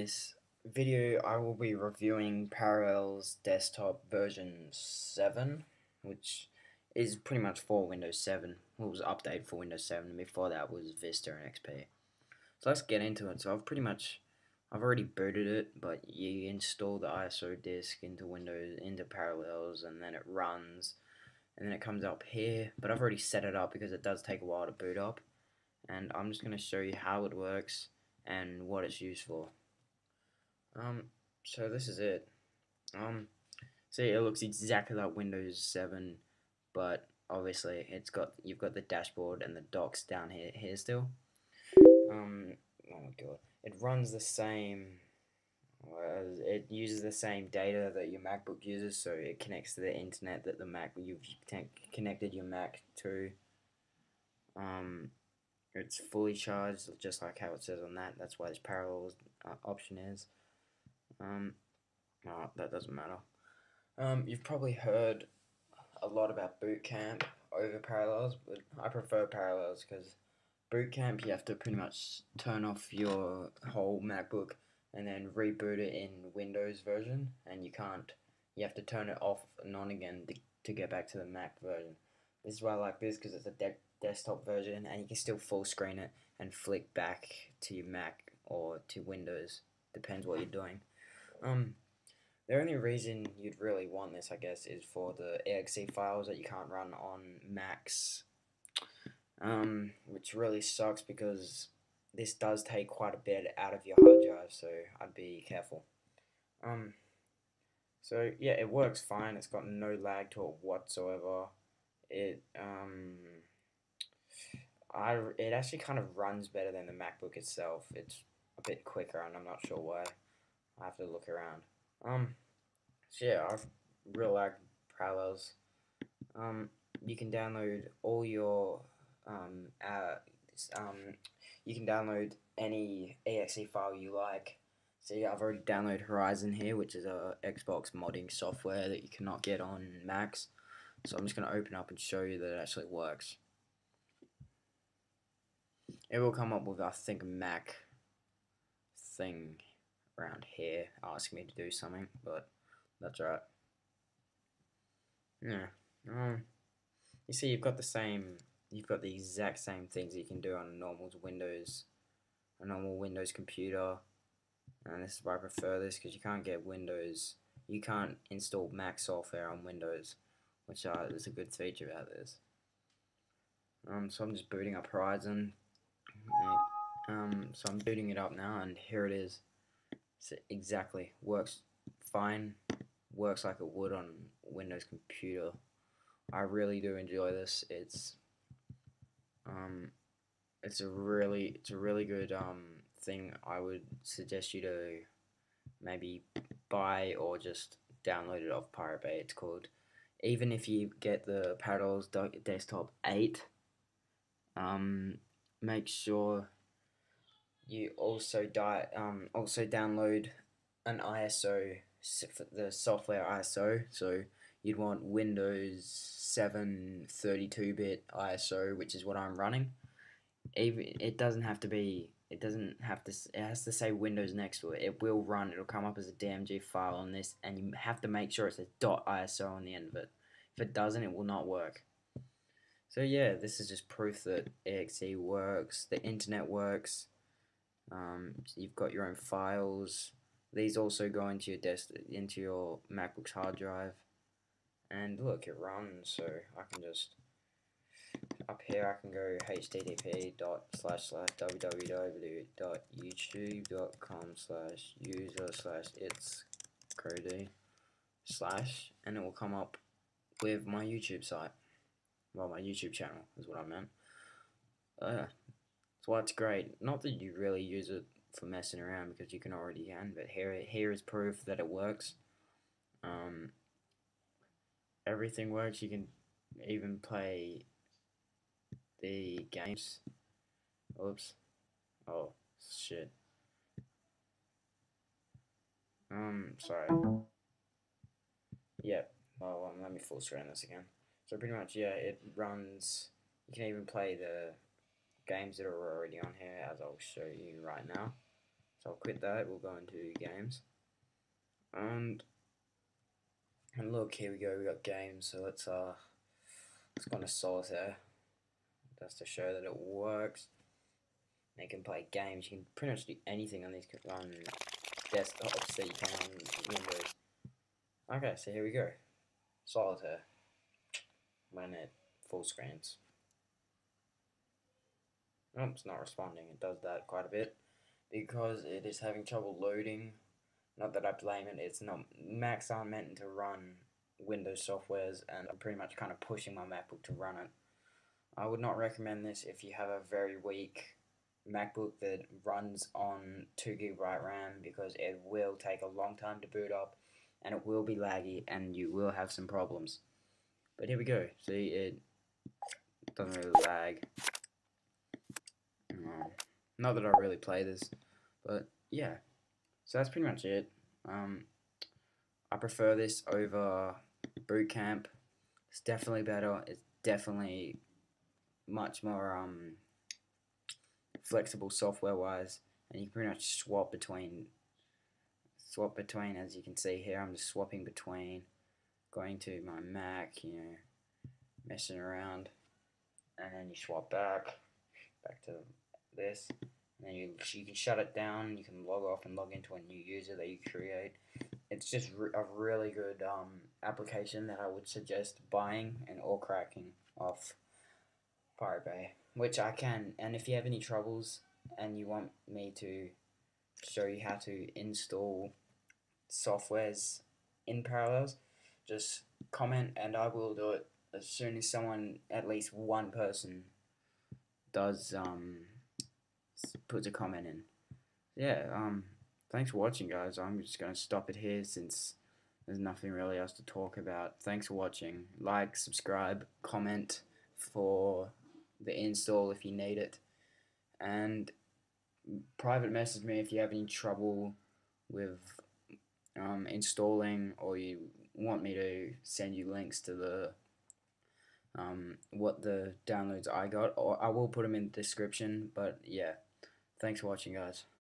this video, I will be reviewing Parallels Desktop version 7, which is pretty much for Windows 7. Well, it was updated for Windows 7, and before that was Vista and XP. So let's get into it. So I've already booted it, but you install the ISO disk into Windows, into Parallels, and then it runs, and then it comes up here. But I've already set it up because it does take a while to boot up, and I'm just going to show you how it works and what it's used for. So this is it. See, it looks exactly like Windows 7, but obviously you've got the dashboard and the docs down here still. Oh my god, it runs the same. It uses the same data that your MacBook uses, so it connects to the internet that you've connected your Mac to. It's fully charged, just like how it says on that. That's why this parallel option is. No, that doesn't matter. You've probably heard a lot about Boot Camp over Parallels, but I prefer Parallels because Boot Camp you have to pretty much turn off your whole MacBook and then reboot it in Windows version, and you have to turn it off and on again to get back to the Mac version. This is why I like this, because it's a desktop version and you can still full screen it and flick back to your Mac or to Windows, depends what you're doing. The only reason you'd really want this, I guess, is for the exe files that you can't run on Macs, which really sucks because this does take quite a bit out of your hard drive, so I'd be careful. So yeah, it works fine. It's got no lag to it whatsoever. It actually kind of runs better than the MacBook itself. It's a bit quicker, and I'm not sure why. I have to look around. So yeah, I really like Parallels. You can download all your you can download any exe file you like. See, I've already downloaded Horizon here, which is a Xbox modding software that you cannot get on Macs. So I'm just going to open up and show you that it actually works. It will come up with, I think, a Mac thing around here asking me to do something, but that's right. Yeah. You see, you've got the exact same things you can do on a normal Windows computer, and this is why I prefer this, because you can't install Mac software on Windows, which is a good feature about this. So I'm just booting up Horizon. So I'm booting it up now, and here it is. So exactly works fine. Works like it would on Windows computer. I really do enjoy this. It's a really good thing. I would suggest you to maybe buy or just download it off Pirate Bay. It's called. Even if you get the Parallels Desktop 8, make sure you also download an ISO, the software ISO. So you'd want Windows 7 32-bit ISO, which is what I'm running. It has to say Windows next to it. It will run. It'll come up as a DMG file on this, and you have to make sure it says .iso on the end of it. If it doesn't, it will not work. So yeah, this is just proof that exe works, the internet works. You've got your own files. These also go into your MacBook's hard drive, and look, it runs. So I can just up here I can go http://www.youtube.com/user/itscode/ and it will come up with my YouTube site. Well, my YouTube channel is what I meant. So that's great. Not that you really use it for messing around, because you already can, but here is proof that it works. Everything works. You can even play the games. Oops. Oh shit. Sorry. Yep. Well, let me full screen this again. So pretty much, yeah, it runs. You can even play the games that are already on here, as I'll show you right now. So I'll quit that. We'll go into games. And look, here we go. We got games. So let's go into Solitaire. Just to show that it works. And you can play games. You can pretty much do anything on these desktops that you can on Windows. Okay, so here we go. Solitaire. When it full screens. Oh, it's not responding. It does that quite a bit because it is having trouble loading. Not that I blame it. It's not. Macs aren't meant to run Windows softwares, and I'm pretty much kind of pushing my MacBook to run it. I would not recommend this if you have a very weak MacBook that runs on 2GB RAM, because it will take a long time to boot up and it will be laggy and you will have some problems. But here we go. See, it doesn't really lag. Not that I really play this, but yeah. So that's pretty much it. I prefer this over Boot Camp. It's definitely better. It's definitely much more flexible software wise, and you can pretty much swap between, as you can see here. I'm just swapping between going to my Mac, messing around, and then you swap back to this, and then you can shut it down. You can log off and log into a new user that you create. It's just a really good application that I would suggest buying and or cracking off Pirate Bay, which I can. And if you have any troubles and you want me to show you how to install softwares in Parallels, just comment and I will do it as soon as someone, at least one person, does puts a comment in. Yeah, thanks for watching, guys. I'm just going to stop it here since there's nothing really else to talk about. Thanks for watching. Like, subscribe, comment for the install if you need it, and private message me if you have any trouble with installing, or you want me to send you links to the what the downloads I got, or I will put them in the description. But yeah, thanks for watching, guys.